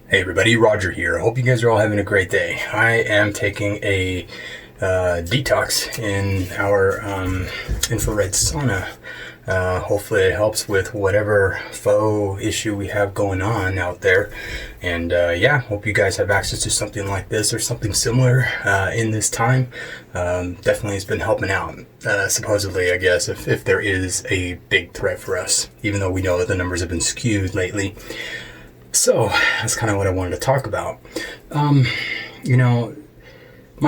Hey everybody, Roger here. I hope you guys are all having a great day. I am taking a detox in our infrared sauna. Hopefully it helps with whatever faux issue we have going on out there. And hope you guys have access to something like this or something similar in this time. Definitely has been helping out, supposedly, I guess, if there is a big threat for us, even though we know that the numbers have been skewed lately. So that's kind of what I wanted to talk about. My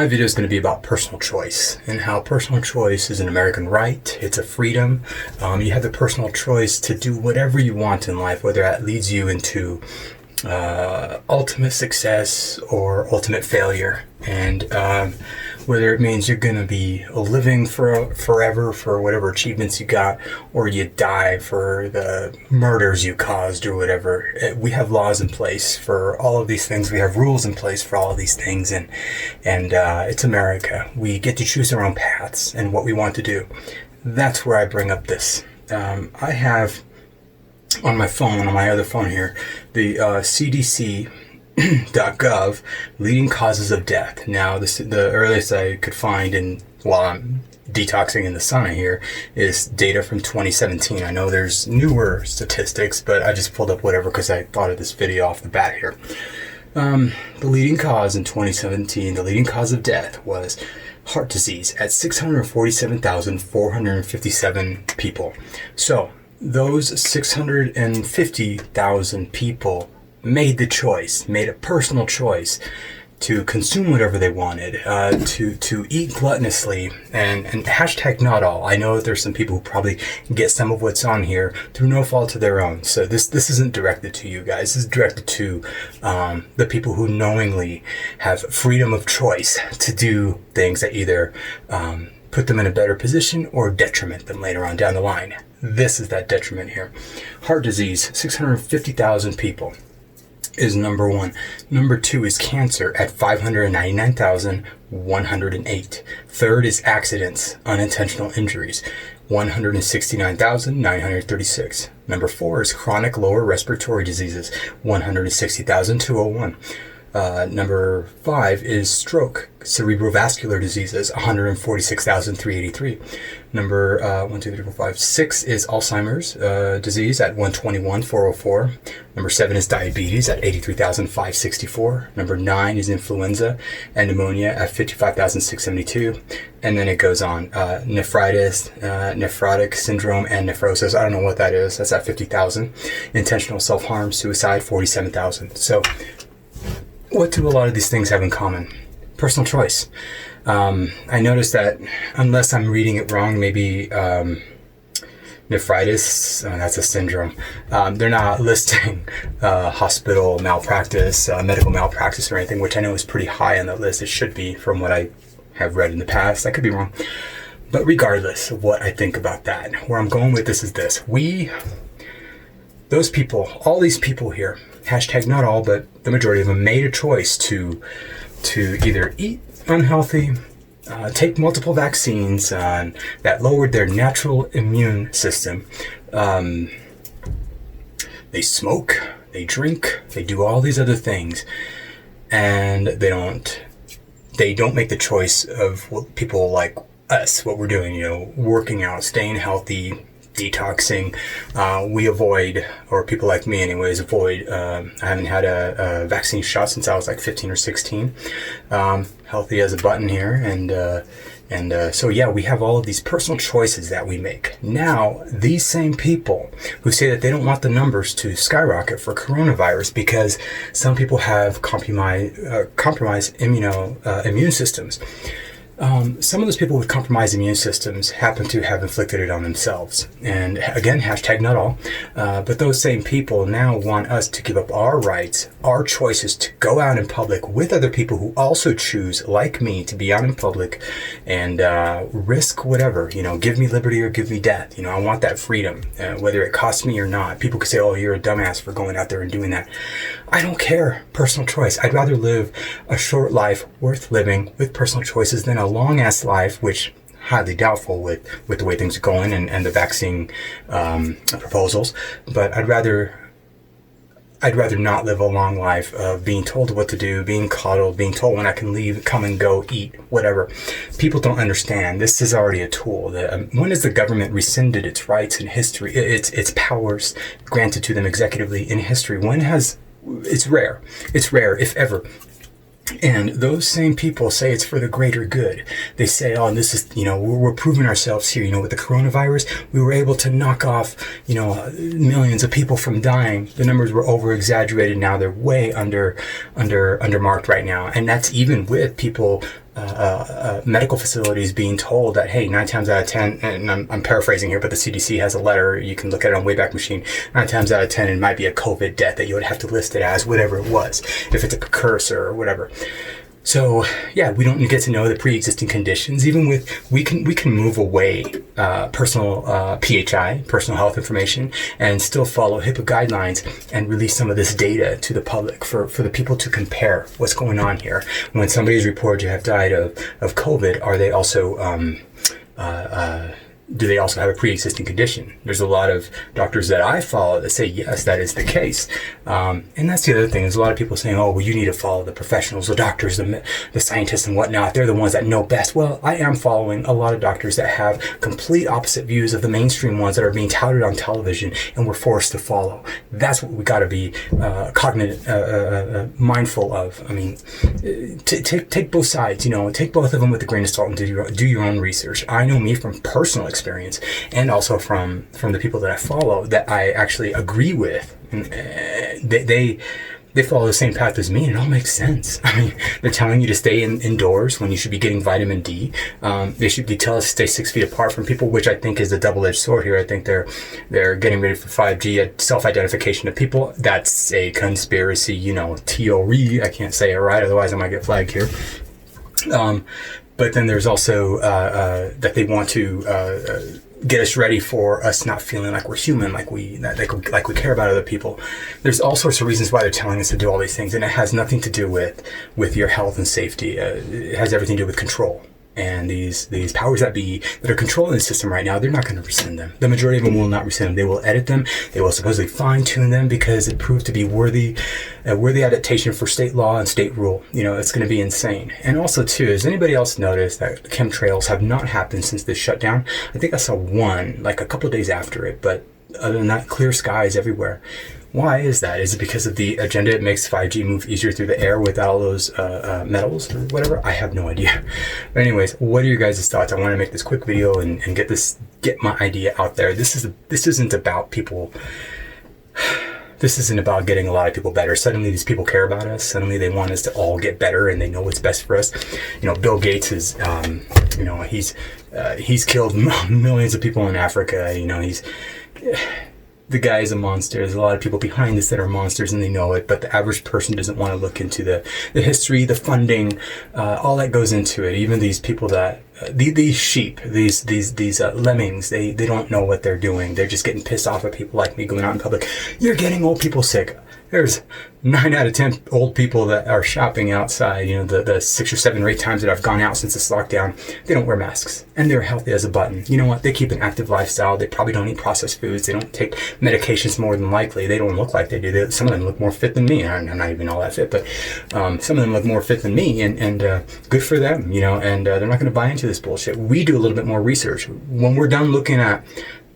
video is going to be about personal choice and how personal choice is an American right. It's a freedom. You have the personal choice to do whatever you want in life, whether that leads you into ultimate success or ultimate failure. And whether it means you're going to be living forever for whatever achievements you got, or you die for the murders you caused or whatever. We have laws in place for all of these things. We have rules in place for all of these things. And it's America. We get to choose our own paths and what we want to do. That's where I bring up this. I have on my phone, on my other phone here, the CDC.gov leading causes of death. Now, the earliest I could find while I'm detoxing in the sauna here is data from 2017. I know there's newer statistics, but I just pulled up whatever because I thought of this video off the bat here. The leading cause in 2017, the leading cause of death was heart disease at 647,457 people. So those 650,000 people made a personal choice to consume whatever they wanted, to eat gluttonously, and hashtag not all. I know that there's some people who probably get some of what's on here through no fault of their own. So this isn't directed to you guys. This is directed to the people who knowingly have freedom of choice to do things that either put them in a better position or detriment them later on down the line. This is that detriment here. Heart disease, 650,000 people is number one. Number two is cancer at 599,108. Third is accidents, unintentional injuries, 169,936. Number four is chronic lower respiratory diseases, 160,201. Number five is stroke, cerebrovascular diseases, 146,383. Number 6 is Alzheimer's disease at 121,404. Number 7 is diabetes at 83,564. Number 9 is influenza and pneumonia at 55,672. And then it goes on. Nephritis, nephrotic syndrome, and nephrosis. I don't know what that is. That's at 50,000. Intentional self-harm, suicide, 47,000. So what do a lot of these things have in common? Personal choice. I noticed that unless I'm reading it wrong, maybe nephritis, that's a syndrome. They're not listing hospital malpractice, medical malpractice or anything, which I know is pretty high on the list. It should be from what I have read in the past. I could be wrong. But regardless of what I think about that, where I'm going with this is this. Those people, all these people here, hashtag not all, but the majority of them made a choice to either eat unhealthy, take multiple vaccines that lowered their natural immune system. They smoke, they drink, they do all these other things, and they don't make the choice of what people like us, what we're doing, working out, staying healthy, detoxing. We avoid, or people like me anyways, avoid, I haven't had a vaccine shot since I was like 15 or 16. Healthy as a button here. So we have all of these personal choices that we make. Now, these same people who say that they don't want the numbers to skyrocket for coronavirus because some people have compromised immune systems. Some of those people with compromised immune systems happen to have inflicted it on themselves. And again, hashtag not all. But those same people now want us to give up our rights, our choices to go out in public with other people who also choose, like me, to be out in public and risk whatever, give me liberty or give me death. I want that freedom, whether it costs me or not. People could say, oh, you're a dumbass for going out there and doing that. I don't care. Personal choice. I'd rather live a short life worth living with personal choices than a long ass life, which highly doubtful with the way things are going and the vaccine proposals. But I'd rather I'd rather not live a long life of being told what to do, being coddled, being told when I can leave, come and go, eat, whatever. People don't understand. This is already a tool. When has the government rescinded its rights in history, its powers granted to them executively in history? It's rare. It's rare, if ever. And those same people say it's for the greater good. They say, oh, this is, we're proving ourselves here. With the coronavirus, we were able to knock off, millions of people from dying. The numbers were over exaggerated. Now they're way undermarked right now. And that's even with people, medical facilities being told that, hey, 9 times out of 10, and I'm paraphrasing here, but the CDC has a letter, you can look at it on Wayback Machine, 9 times out of 10 it might be a COVID death that you would have to list it as whatever it was, if it's a precursor or whatever. So yeah, we don't get to know the pre-existing conditions. Even with we can move away personal PHI, personal health information, and still follow HIPAA guidelines and release some of this data to the public for the people to compare what's going on here. When somebody is reported to have died of COVID, are they also do they also have a pre-existing condition? There's a lot of doctors that I follow that say, yes, that is the case. And that's the other thing. There's a lot of people saying, oh, well, you need to follow the professionals, the doctors, the scientists and whatnot. They're the ones that know best. Well, I am following a lot of doctors that have complete opposite views of the mainstream ones that are being touted on television and we're forced to follow. That's what we got to be mindful of. I mean, take both sides, take both of them with a grain of salt and do your own research. I know me from personal experience and also from the people that I follow that I actually agree with. They follow the same path as me, and it all makes sense. I mean, they're telling you to stay indoors when you should be getting vitamin D. They tell us to stay 6 feet apart from people, which I think is a double-edged sword here. I think they're getting ready for 5G, self-identification of people. That's a conspiracy, theory. I can't say it right, otherwise I might get flagged here. But then there's also that they want to get us ready for us not feeling like we're human, like we care about other people. There's all sorts of reasons why they're telling us to do all these things, and it has nothing to do with your health and safety. It has everything to do with control. And these powers that be that are controlling the system right now, they're not going to rescind them. The majority of them will not rescind them. They will edit them. They will supposedly fine-tune them because it proved to be a worthy adaptation for state law and state rule. It's going to be insane. And also, too, has anybody else noticed that chemtrails have not happened since this shutdown? I think I saw one, like a couple of days after it, but other than that, clear skies everywhere. Why is that? Is it because of the agenda? It makes 5G move easier through the air without all those metals or whatever? I have no idea. But anyways, what are your guys' thoughts? I want to make this quick video and get my idea out there. This isn't about people. This isn't about getting a lot of people better. Suddenly these people care about us. Suddenly they want us to all get better and they know what's best for us. Bill Gates is, he's killed millions of people in Africa. The guy is a monster. There's a lot of people behind this that are monsters and they know it, but the average person doesn't want to look into the history, the funding, all that goes into it. Even these people that, these sheep, these lemmings, they don't know what they're doing. They're just getting pissed off at people like me going out in public. You're getting old people sick. There's 9 out of 10 old people that are shopping outside. The 6 or 7 or 8 times that I've gone out since this lockdown, they don't wear masks and they're healthy as a button. You know what? They keep an active lifestyle. They probably don't eat processed foods. They don't take medications more than likely. They don't look like they do. Some of them look more fit than me. I'm not even all that fit, but some of them look more fit than me and good for them, and they're not going to buy into this bullshit. We do a little bit more research. When we're done looking at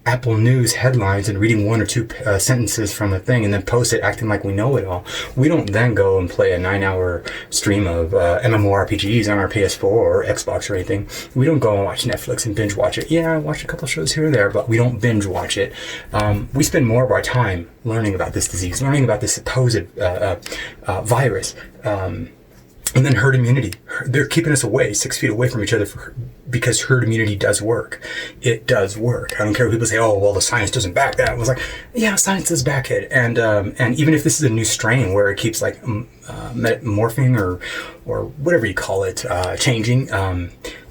Apple News headlines and reading 1 or 2 sentences from a thing and then post it acting like we know it all, we don't then go and play a 9-hour stream of MMORPGs on our PS4 or Xbox or anything. We don't go and watch Netflix and binge watch it. Yeah, I watch a couple shows here and there, but we don't binge watch it. We spend more of our time learning about this disease, learning about this supposed virus. And then herd immunity. They're keeping us away, 6 feet away from each other because herd immunity does work. It does work. I don't care if people say, oh, well, the science doesn't back that. I was like, yeah, science does back it. And even if this is a new strain where it keeps morphing or whatever you call it, changing,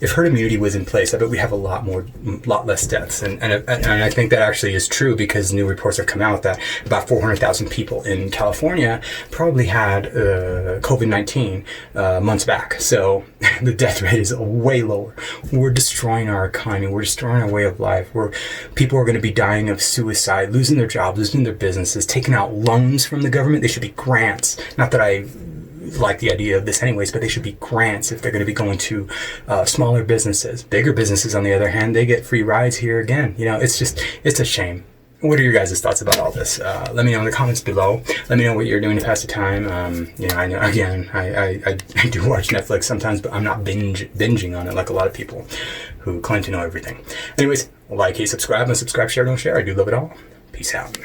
if herd immunity was in place, I bet we have a lot less deaths. And I think that actually is true because new reports have come out that about 400,000 people in California probably had COVID-19 months back. So the death rate is way lower We're destroying our economy. We're destroying our way of life. People are going to be dying of suicide, losing their jobs, losing their businesses, taking out loans from the government. They should be grants. Not that I like the idea of this anyways, but they should be grants if they're going to be going to smaller businesses. Bigger businesses, on the other hand, they get free rides here again. It's a shame. What are your guys' thoughts about all this? Let me know in the comments below. Let me know what you're doing to pass the time. I know, again, I do watch Netflix sometimes, but I'm not binging on it like a lot of people who claim to know everything. Anyways, like, hate, subscribe, and subscribe, share, don't share. I do love it all. Peace out.